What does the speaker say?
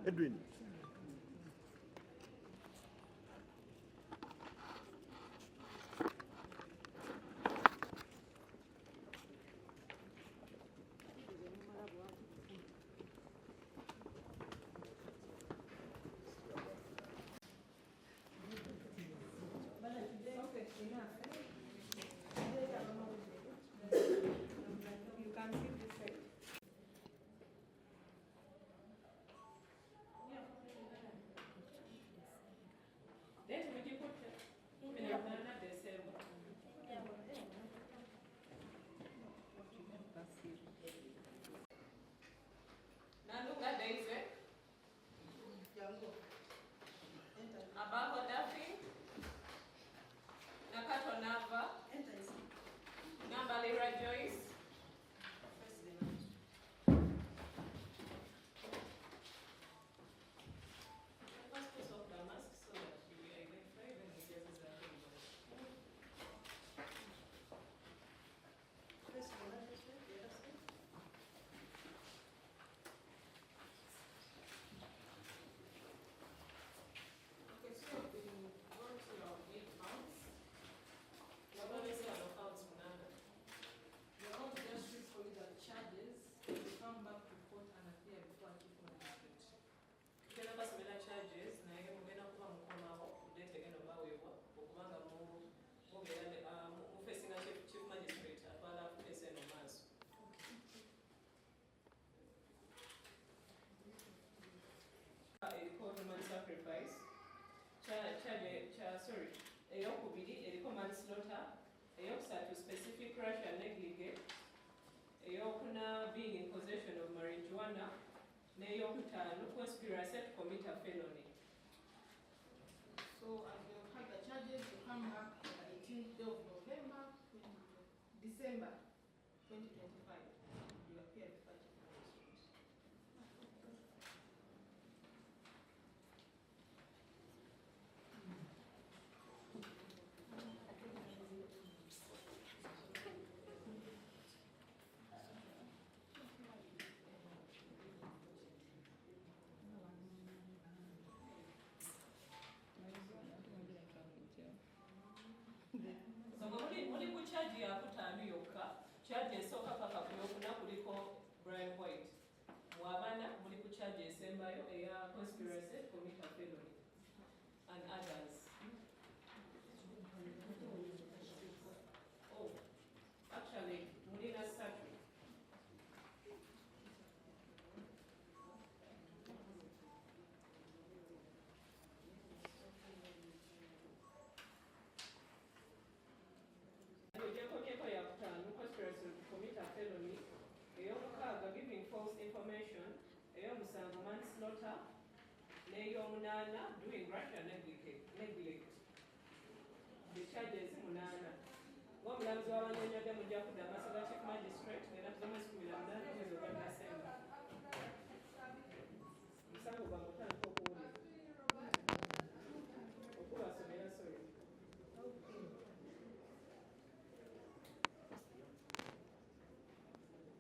Edwin. You can see this side. Then would you put December? Now look at Daisy. Abajo Duffy. Nakato Nava. Nambalira Joyce. Charges, na hiyo mgena kuwa mkono udete geno bawewa okubanga mu facing chief magistrate abala face no maso eriko human sacrifice sorry eyokubiri eriko manslaughter eyokusatu specific racial negligence eyokuna being in possession of marijuana Neyokutano conspiracy to commit a felony. So as you have the charges, you come back on the 18th day of November, December 2025. You appear before the magistrate. So muli ku charge ya kutano yokka charge esoka paka kuyokuna kuliko Brian White wabana muli ku charge esembayo eya conspiracy to commit a felony and others. Oh, actually mulina satu. Conspiracy to commit a felony, eyomukaga giving false information, eyomusanvu manslaughter, neyomunana doing racial neglect. The charges munana. Ng'omulamuzi w'abanyonyodde mujja kudda amaaso ga chief magistrate ng'era tuzomwe 18 mwezi ogwa December.